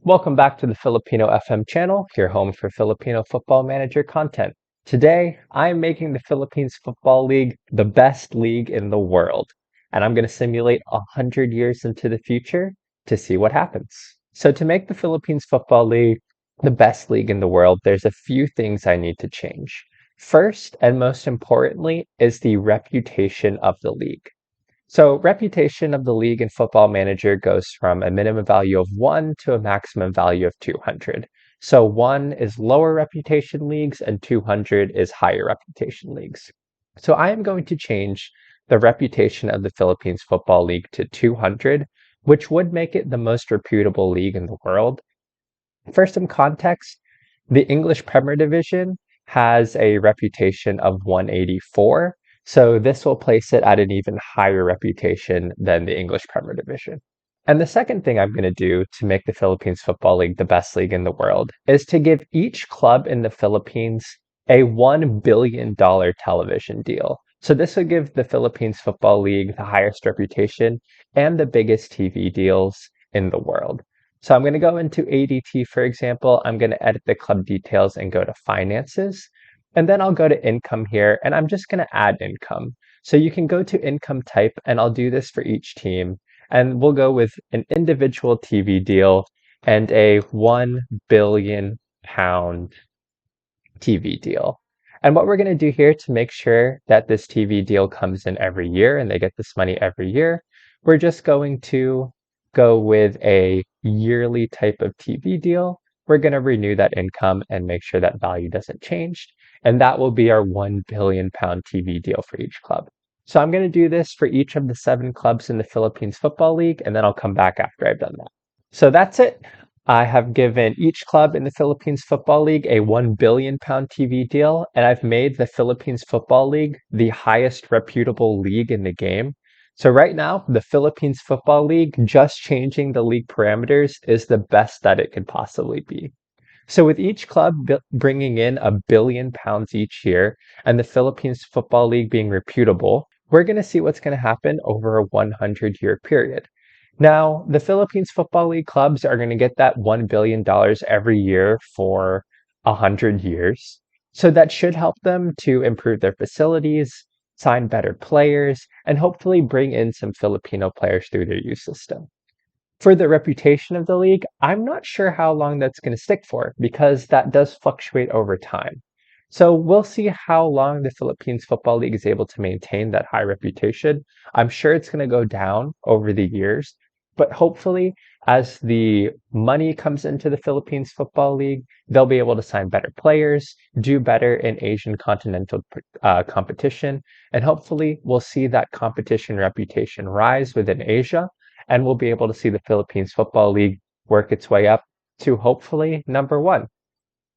Welcome back to the Filipino FM channel, your home for Filipino Football Manager content. Today, I'm making the Philippines Football League the best league in the world, and I'm going to simulate 100 years into the future to see what happens. So to make the Philippines Football League the best league in the world, there's a few things I need to change. First, and most importantly, is the reputation of the league. So reputation of the league in Football Manager goes from a minimum value of 1 to a maximum value of 200. So 1 is lower reputation leagues and 200 is higher reputation leagues. So I am going to change the reputation of the Philippines Football League to 200, which would make it the most reputable league in the world. For some context, the English Premier Division has a reputation of 184. So this will place it at an even higher reputation than the English Premier Division. And the second thing I'm going to do to make the Philippines Football League the best league in the world is to give each club in the Philippines a $1 billion television deal. So this would give the Philippines Football League the highest reputation and the biggest TV deals in the world. So I'm going to go into ADT, for example. I'm going to edit the club details and go to finances. And then I'll go to income here, and I'm just going to add income. So you can go to income type, and I'll do this for each team. And we'll go with an individual TV deal and a £1 billion TV deal. And what we're going to do here to make sure that this TV deal comes in every year and they get this money every year, we're just going to go with a yearly type of TV deal. We're going to renew that income and make sure that value doesn't change. And that will be our £1 billion TV deal for each club. So I'm going to do this for each of the 7 clubs in the Philippines Football League, and then I'll come back after I've done that. So that's it. I have given each club in the Philippines Football League a £1 billion TV deal, and I've made the Philippines Football League the highest reputable league in the game. So right now, the Philippines Football League, just changing the league parameters, is the best that it could possibly be. So with each club bringing in £1 billion each year and the Philippines Football League being reputable, we're going to see what's going to happen over a 100-year period. Now, the Philippines Football League clubs are going to get that $1 billion every year for 100 years. So that should help them to improve their facilities, sign better players, and hopefully bring in some Filipino players through their youth system. For the reputation of the league, I'm not sure how long that's going to stick for because that does fluctuate over time. So we'll see how long the Philippines Football League is able to maintain that high reputation. I'm sure it's going to go down over the years, but hopefully as the money comes into the Philippines Football League, they'll be able to sign better players, do better in Asian continental competition, and hopefully we'll see that competition reputation rise within Asia, and we'll be able to see the Philippines Football League work its way up to hopefully number 1.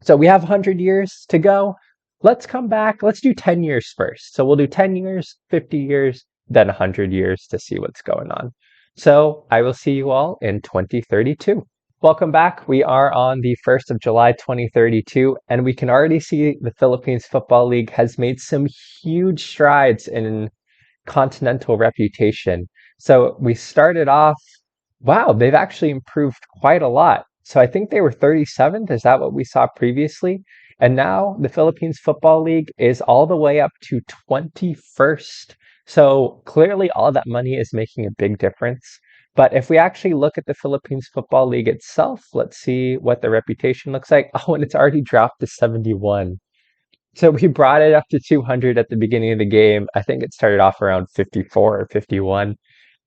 So we have 100 years to go. Let's come back. Let's do 10 years first. So we'll do 10 years, 50 years, then 100 years to see what's going on. So I will see you all in 2032. Welcome back. We are on the 1st of July, 2032, and we can already see the Philippines Football League has made some huge strides in continental reputation. So we started off, wow, they've actually improved quite a lot. So I think they were 37th. Is that what we saw previously? And now the Philippines Football League is all the way up to 21st. So clearly all that money is making a big difference. But if we actually look at the Philippines Football League itself, let's see what the reputation looks like. Oh, and it's already dropped to 71. So we brought it up to 200 at the beginning of the game. I think it started off around 54 or 51.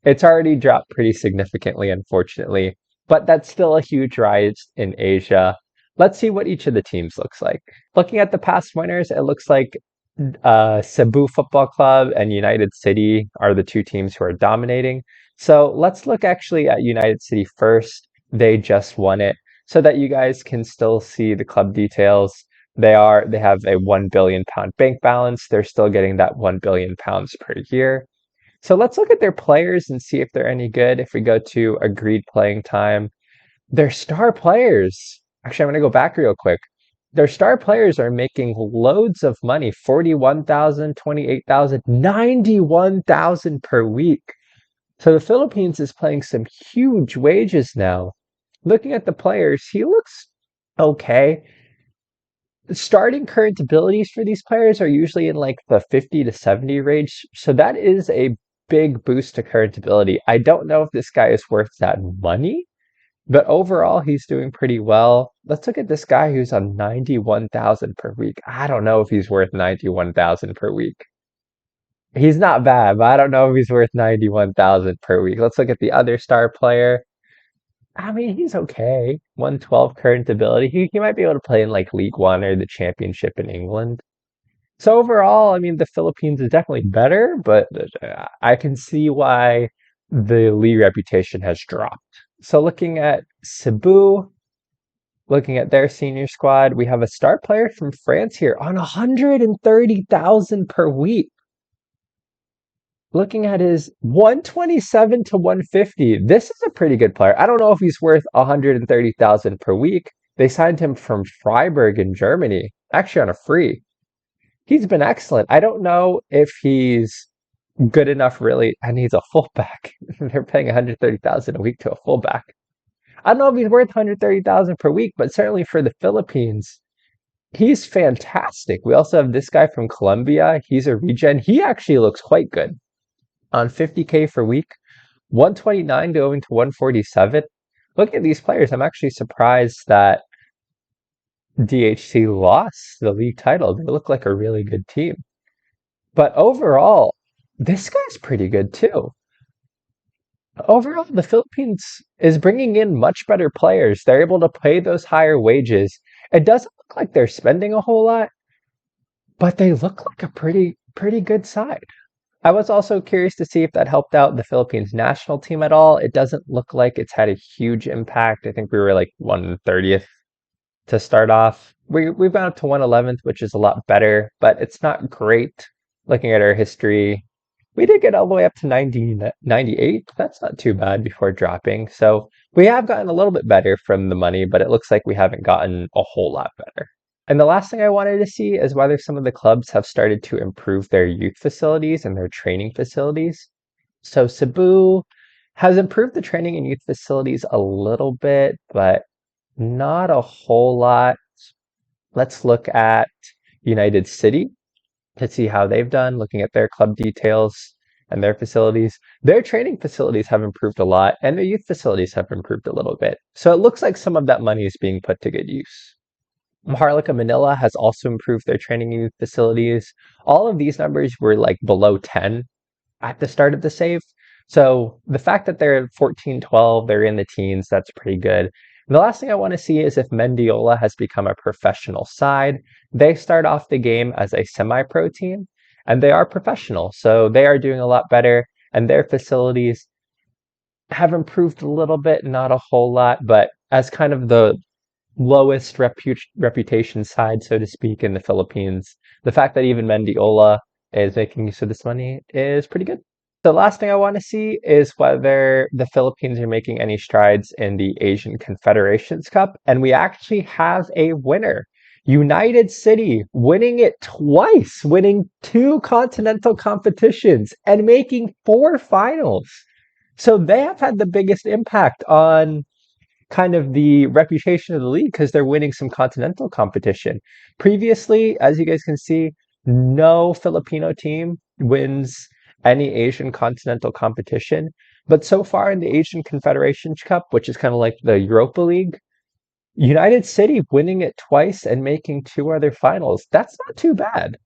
It's already dropped pretty significantly, unfortunately, but that's still a huge rise in Asia. Let's see what each of the teams looks like. Looking at the past winners, it looks like Cebu Football Club and United City are the 2 teams who are dominating. So let's look actually at United City first. They just won it so that you guys can still see the club details. They have a £1 billion bank balance. They're still getting that £1 billion per year. So let's look at their players and see if they're any good. If we go to agreed playing time, their star players, actually, I'm going to go back real quick. Their star players are making loads of money, 41,000, 28,000, 91,000 per week. So the Philippines is paying some huge wages now. Looking at the players, he looks okay. Starting current abilities for these players are usually in like the 50 to 70 range. So that is a big boost to current ability. I don't know if this guy is worth that money, but overall he's doing pretty well. Let's look at this guy who's on 91,000 per week. I don't know if he's worth 91,000 per week. He's not bad, but I don't know if he's worth 91,000 per week. Let's look at the other star player. I mean, he's okay. 112 current ability. He might be able to play in like League One or the Championship in England. So overall, I mean, the Philippines is definitely better, but I can see why the league reputation has dropped. So looking at Cebu, looking at their senior squad, we have a star player from France here on 130,000 per week. Looking at his 127 to 150, this is a pretty good player. I don't know if he's worth 130,000 per week. They signed him from Freiburg in Germany, actually on a free. He's been excellent. I don't know if he's good enough really, and he's a fullback. They're paying 130,000 a week to a fullback. I don't know if he's worth 130,000 per week, but certainly for the Philippines, he's fantastic. We also have this guy from Colombia. He's a regen. He actually looks quite good on 50K for week, 129 going to 147. Look at these players. I'm actually surprised that DHC lost the league title. They look like a really good team. But overall, this guy's pretty good too. Overall, the Philippines is bringing in much better players. They're able to pay those higher wages. It doesn't look like they're spending a whole lot, but they look like a pretty good side. I was also curious to see if that helped out the Philippines national team at all. It doesn't look like it's had a huge impact. I think we were like 130th to start off. We've gone up to 111th, which is a lot better, but it's not great looking at our history. We did get all the way up to 98. That's not too bad before dropping. So we have gotten a little bit better from the money, but it looks like we haven't gotten a whole lot better. And the last thing I wanted to see is whether some of the clubs have started to improve their youth facilities and their training facilities. So Cebu has improved the training and youth facilities a little bit, but not a whole lot. Let's look at United City to see how they've done, looking at their club details and their facilities. Their training facilities have improved a lot, and their youth facilities have improved a little bit. So it looks like some of that money is being put to good use. Maharlika Manila has also improved their training and youth facilities. All of these numbers were like below 10 at the start of the save. So the fact that they're 14, 12, they're in the teens, that's pretty good. And the last thing I want to see is if Mendiola has become a professional side. They start off the game as a semi-pro team, and they are professional. So they are doing a lot better, and their facilities have improved a little bit, not a whole lot, but as kind of the lowest reputation side, so to speak, in the Philippines, the fact that even Mendiola is making use of this money is pretty good. The last thing I want to see is whether the Philippines are making any strides in the Asian Confederations Cup, and we actually have a winner. United City winning it twice, winning 2 continental competitions and making 4 finals. So they have had the biggest impact on kind of the reputation of the league because they're winning some continental competition. Previously, as you guys can see, no Filipino team wins any Asian continental competition. But so far in the Asian Confederations Cup, which is kind of like the Europa League, United City winning it twice and making 2 other finals. That's not too bad.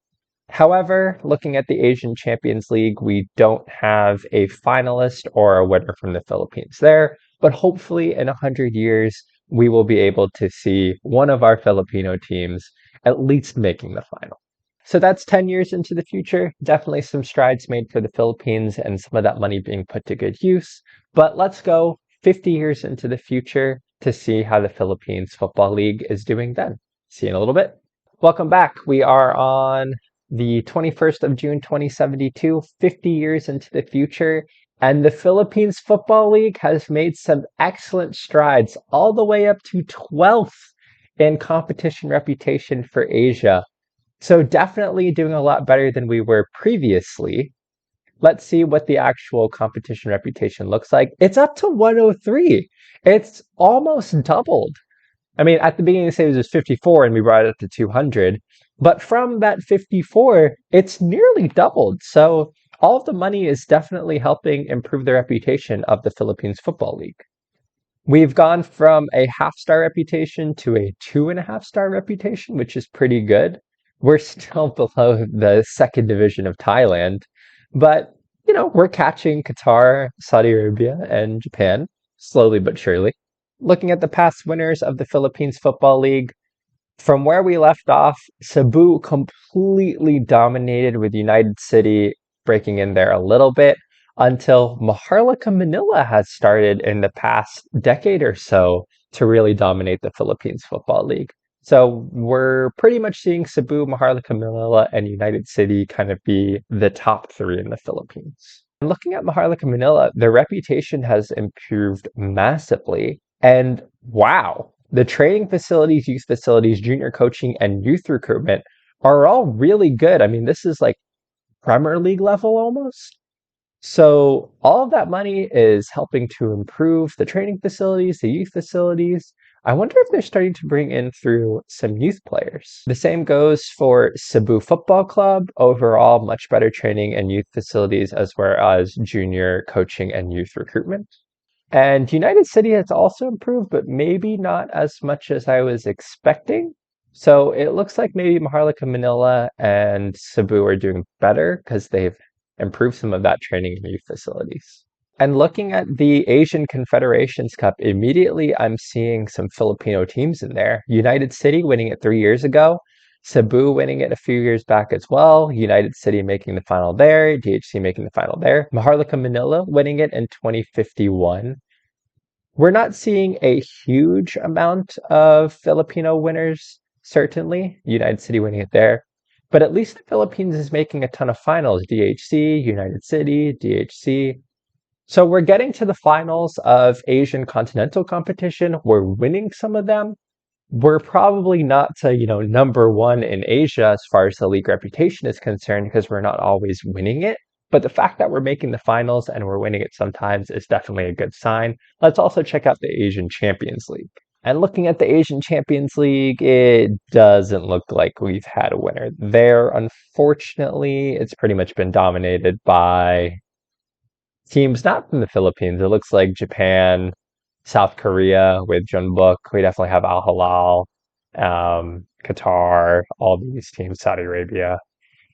However, looking at the Asian Champions League, we don't have a finalist or a winner from the Philippines there, but hopefully in 100 years, we will be able to see one of our Filipino teams at least making the final. So that's 10 years into the future. Definitely some strides made for the Philippines and some of that money being put to good use. But let's go 50 years into the future to see how the Philippines Football League is doing then. See you in a little bit. Welcome back. We are on the 21st of June 2072, 50 years into the future, and the Philippines Football League has made some excellent strides all the way up to 12th in competition reputation for Asia. So definitely doing a lot better than we were previously. Let's see what the actual competition reputation looks like. It's up to 103. It's almost doubled. I mean, at the beginning of the series it was 54 and we brought it up to 200. But from that 54, it's nearly doubled. So all of the money is definitely helping improve the reputation of the Philippines Football League. We've gone from a half-star reputation to a 2.5-star reputation, which is pretty good. We're still below the second division of Thailand, but we're catching Qatar, Saudi Arabia, and Japan slowly but surely. Looking at the past winners of the Philippines Football League, from where we left off, Cebu completely dominated with United City breaking in there a little bit until Maharlika Manila has started in the past decade or so to really dominate the Philippines Football League. So we're pretty much seeing Cebu, Maharlika Manila, and United City kind of be the top three in the Philippines. And looking at Maharlika Manila, their reputation has improved massively. And wow, the training facilities, youth facilities, junior coaching, and youth recruitment are all really good. I mean, this is like Premier League level almost. So all of that money is helping to improve the training facilities, the youth facilities. I wonder if they're starting to bring in through some youth players. The same goes for Cebu Football Club. Overall, much better training and youth facilities as well as junior coaching and youth recruitment. And United City has also improved, but maybe not as much as I was expecting. So it looks like maybe Maharlika Manila and Cebu are doing better because they've improved some of that training in youth facilities. And looking at the Asian Confederations Cup, immediately I'm seeing some Filipino teams in there. United City winning it 3 years ago, Cebu winning it a few years back as well, United City making the final there, DHC making the final there, Maharlika Manila winning it in 2051. We're not seeing a huge amount of Filipino winners, certainly, United City winning it there. But at least the Philippines is making a ton of finals. DHC, United City, DHC. So we're getting to the finals of Asian continental competition. We're winning some of them. We're probably not to, number one in Asia as far as the league reputation is concerned because we're not always winning it. But the fact that we're making the finals and we're winning it sometimes is definitely a good sign. Let's also check out the Asian Champions League. And looking at the Asian Champions League, it doesn't look like we've had a winner there. Unfortunately, it's pretty much been dominated by teams not from the Philippines. It looks like Japan, South Korea with Jeonbuk. We definitely have Al Hilal, Qatar, all these teams, Saudi Arabia.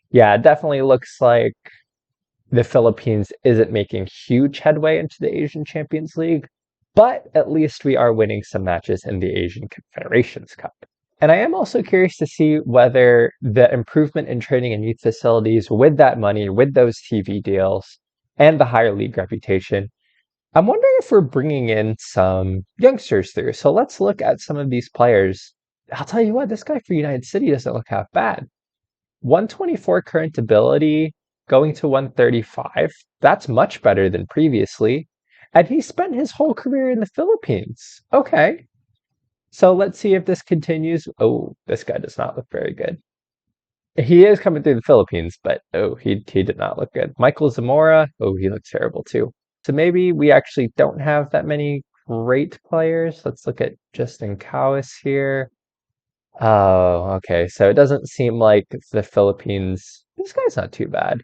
Yeah, it definitely looks like the Philippines isn't making huge headway into the Asian Champions League. But at least we are winning some matches in the Asian Confederations Cup. And I am also curious to see whether the improvement in training and youth facilities with that money, with those TV deals, and the higher league reputation, I'm wondering if we're bringing in some youngsters through. So let's look at some of these players. I'll tell you what, this guy for United City doesn't look half bad. 124 current ability, going to 135. That's much better than previously. And he spent his whole career in the Philippines. Okay. So let's see if this continues. Oh, this guy does not look very good. He is coming through the Philippines, but he did not look good. Michael Zamora, he looks terrible too. So maybe we actually don't have that many great players. Let's look at Justin Cowis here. Oh, okay. So it doesn't seem like the Philippines. This guy's not too bad.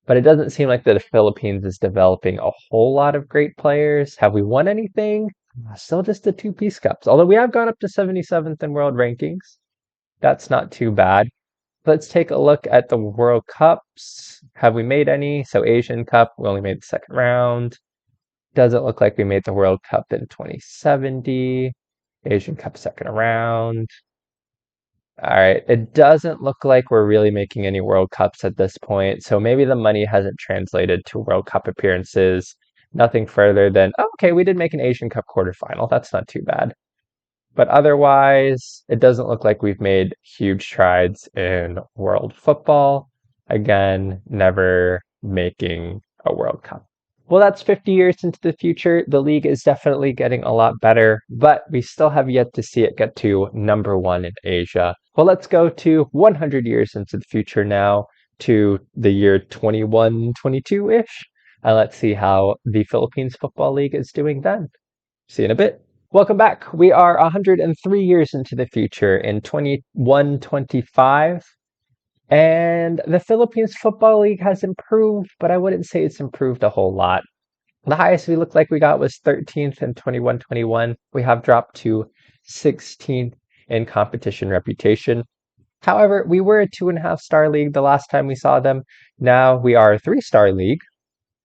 But it doesn't seem like the Philippines is developing a whole lot of great players. Have we won anything? Still just the two Peace Cups. Although we have gone up to 77th in world rankings. That's not too bad. Let's take a look at the World Cups. Have we made any? So Asian Cup, we only made the second round. Doesn't look like we made the World Cup in 2070. Asian Cup second round. All right, it doesn't look like we're really making any World Cups at this point, so maybe the money hasn't translated to World Cup appearances. Nothing further than, okay, we did make an Asian Cup quarterfinal. That's not too bad. But otherwise, it doesn't look like we've made huge strides in world football. Again, never making a World Cup. Well, that's 50 years into the future. The league is definitely getting a lot better, but we still have yet to see it get to number one in Asia. Well, let's go to 100 years into the future now. to the year 21-22-ish. And let's see how the Philippines Football League is doing then. See you in a bit. Welcome back. We are 103 years into the future in 2125. And the Philippines Football League has improved, but I wouldn't say it's improved a whole lot. The highest we looked like we got was 13th in 21-21. We have dropped to 16th in competition reputation. However, we were a 2.5-star league the last time we saw them. Now we are a 3-star league.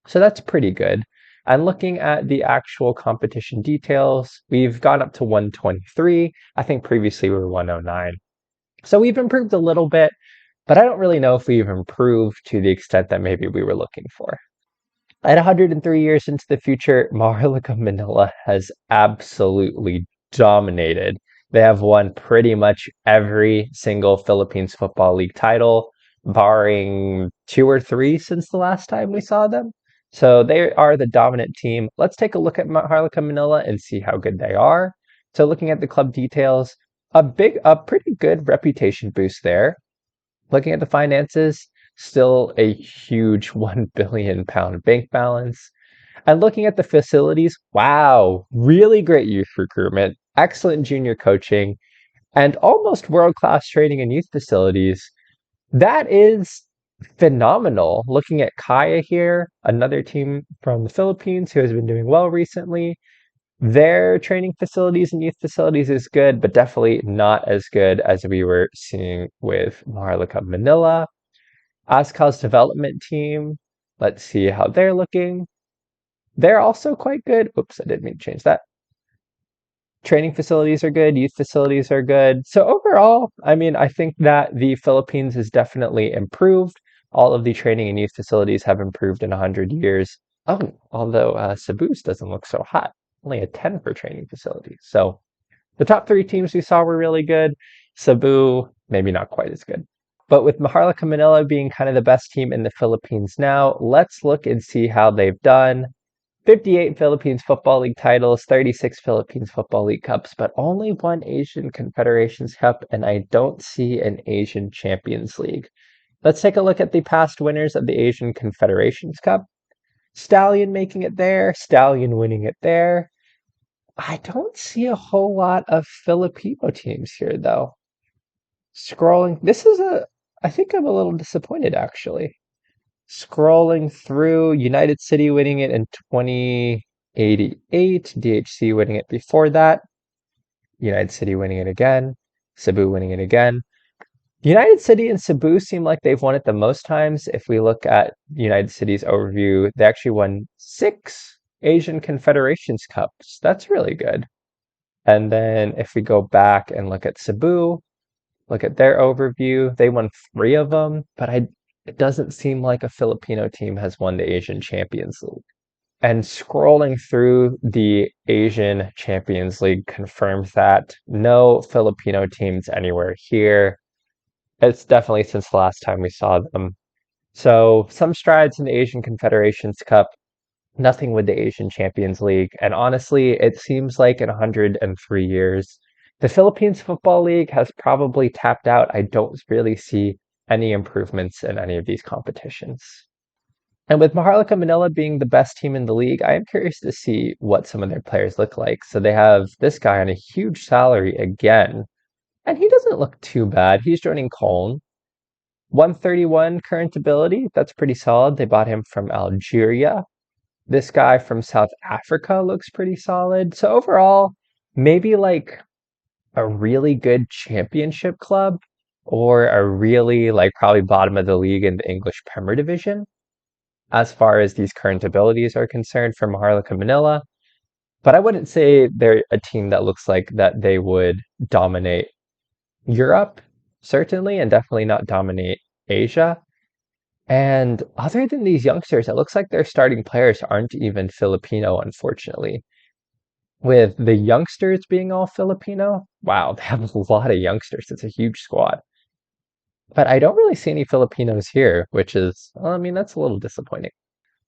So that's pretty good. And looking at the actual competition details, we've gone up to 123. I think previously we were 109. So we've improved a little bit, but I don't really know if we've improved to the extent that maybe we were looking for. At 103 years into the future, Maharlika Manila has absolutely dominated. They have won pretty much every single Philippines Football League title, barring 2 or 3 since the last time we saw them. So they are the dominant team. Let's take a look at Maharlika Manila and see how good they are. So looking at the club details, a pretty good reputation boost there. Looking at the finances, still a huge £1 billion bank balance. And looking at the facilities, wow, really great youth recruitment, excellent junior coaching, and almost world-class training and youth facilities. That is phenomenal. Looking at Kaya here, another team from the Philippines who has been doing well recently. Their training facilities and youth facilities is good, but definitely not as good as we were seeing with Maharlika Manila. Ascal's development team, let's see how they're looking. They're also quite good. Oops, I didn't mean to change that. Training facilities are good, youth facilities are good. So overall, I mean, I think that the Philippines has definitely improved. All of the training and youth facilities have improved in 100 years. Oh, although Cebu's doesn't look so hot. Only a 10 for training facilities. So the top 3 teams we saw were really good. Cebu, maybe not quite as good. But with Maharlika Manila being kind of the best team in the Philippines now, let's look and see how they've done. 58 Philippines Football League titles, 36 Philippines Football League Cups, but only 1 Asian Confederations Cup, and I don't see an Asian Champions League. Let's take a look at the past winners of the Asian Confederations Cup. Stallion making it there, Stallion winning it there. I don't see a whole lot of Filipino teams here, though. Scrolling, I think I'm a little disappointed, actually. Scrolling through, United City winning it in 2088, DHC winning it before that, United City winning it again, Cebu winning it again. United City and Cebu seem like they've won it the most times. If we look at United City's overview, they actually won 6 Asian Confederations Cups. That's really good. And then if we go back and look at Cebu, look at their overview, they won 3 of them, but it doesn't seem like a Filipino team has won the Asian Champions League. And scrolling through the Asian Champions League confirms that no Filipino teams anywhere here. It's definitely since the last time we saw them. So some strides in the Asian Confederations Cup, nothing with the Asian Champions League. And honestly, it seems like in 103 years, the Philippines Football League has probably tapped out. I don't really see any improvements in any of these competitions. And with Maharlika Manila being the best team in the league, I am curious to see what some of their players look like. So they have this guy on a huge salary again, and he doesn't look too bad. He's joining Cologne. 131 current ability, that's pretty solid. They bought him from Algeria. This guy from South Africa looks pretty solid. So overall, maybe like a really good championship club or a really probably bottom of the league in the English Premier Division as far as these current abilities are concerned for Maharlika Manila. But I wouldn't say they're a team that looks like that they would dominate Europe, certainly, and definitely not dominate Asia. And other than these youngsters, it looks like their starting players aren't even Filipino, unfortunately. With the youngsters being all Filipino, wow, they have a lot of youngsters. It's a huge squad. But I don't really see any Filipinos here, which is, well, I mean, that's a little disappointing.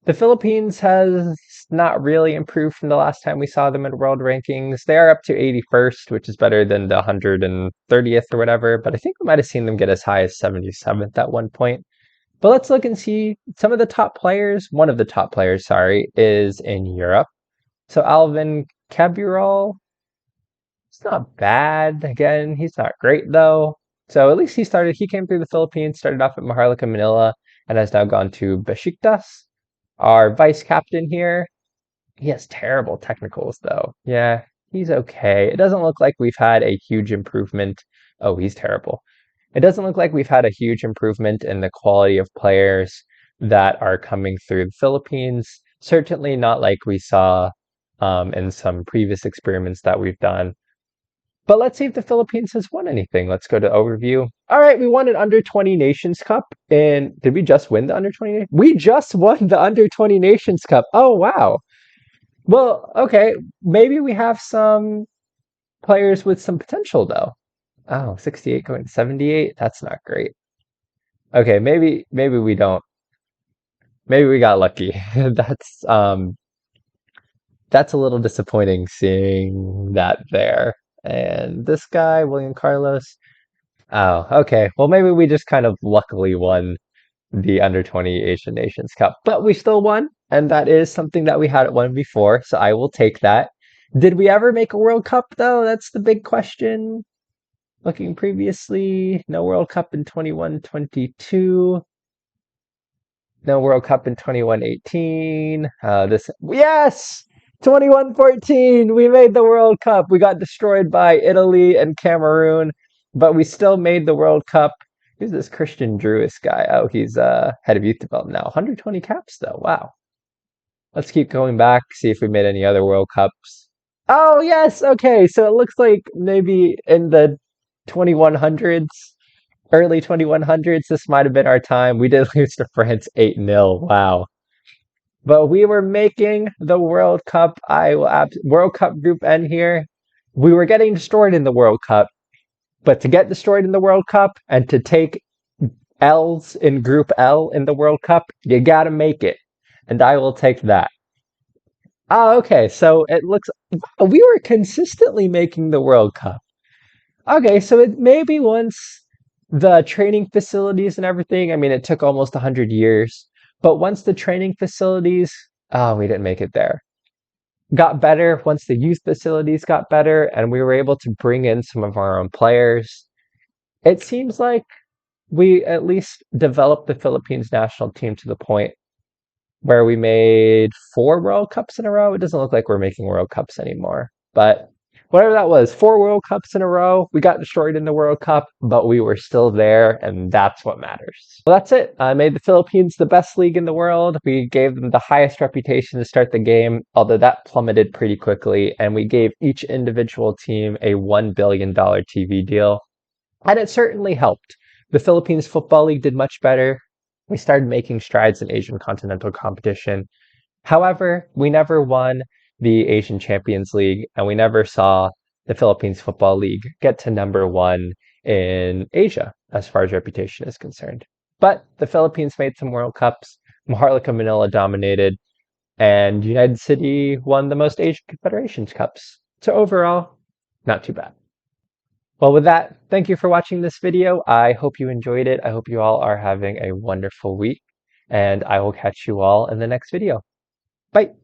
The Philippines has not really improved from the last time we saw them in world rankings. They are up to 81st, which is better than the 130th or whatever, but I think we might have seen them get as high as 77th at one point. But let's look and see some of the top players. One of the top players, sorry, is in Europe. So Alvin Cabral, it's not bad. Again, he's not great though. So at least he came through the Philippines, started off at Maharlika Manila, and has now gone to Besiktas. Our vice captain here, he has terrible technicals though. Yeah, he's okay. It doesn't look like we've had a huge improvement. Oh, he's terrible. It doesn't look like we've had a huge improvement in the quality of players that are coming through the Philippines. Certainly not like we saw in some previous experiments that we've done. But let's see if the Philippines has won anything. Let's go to overview. All right, we won an under 20 Nations Cup. And did we just win the under 20? We just won the under 20 Nations Cup. Oh, wow. Well, okay. Maybe we have some players with some potential, though. Oh, 68 going to 78. That's not great. Okay, maybe we don't. Maybe we got lucky. That's a little disappointing seeing that there. And this guy, William Carlos. Oh, okay. Well, maybe we just kind of luckily won the Under 20 Asian Nations Cup, but we still won, and that is something that we hadn't won before, so I will take that. Did we ever make a World Cup, though? That's the big question. Looking previously, no World Cup in 21-22. No World Cup in 21-18. Yes! 21-14. We made the World Cup. We got destroyed by Italy and Cameroon, but we still made the World Cup. Who's this Christian Drewis guy? Oh, he's head of youth development now. 120 caps though. Wow. Let's keep going back, see if we made any other World Cups. Oh, yes. Okay. So it looks like maybe in the 2100s, early 2100s, this might have been our time. We did lose to France 8-0. Wow. But we were making the World Cup. World Cup Group N here. We were getting destroyed in the World Cup. But to get destroyed in the World Cup and to take L's in Group L in the World Cup, you gotta make it. And I will take that. Ah, okay. So it looks we were consistently making the World Cup. Okay, so it maybe once the training facilities and everything, I mean, it took almost 100 years, but once the training facilities, oh, we didn't make it there, got better, once the youth facilities got better, and we were able to bring in some of our own players, it seems like we at least developed the Philippines national team to the point where we made 4 World Cups in a row. It doesn't look like we're making World Cups anymore, but whatever that was, 4 World Cups in a row. We got destroyed in the World Cup, but we were still there, and that's what matters. Well, that's it. I made the Philippines the best league in the world. We gave them the highest reputation to start the game, although that plummeted pretty quickly, and we gave each individual team a $1 billion TV deal. And it certainly helped. The Philippines Football League did much better. We started making strides in Asian continental competition. However, we never won the Asian Champions League, and we never saw the Philippines Football League get to #1 in Asia as far as reputation is concerned. But the Philippines made some World Cups. Maharlika Manila dominated, and United City won the most Asian Confederations Cups. So overall, not too bad. Well, with that, thank you for watching this video. I hope you enjoyed it. I hope you all are having a wonderful week, and I will catch you all in the next video. Bye.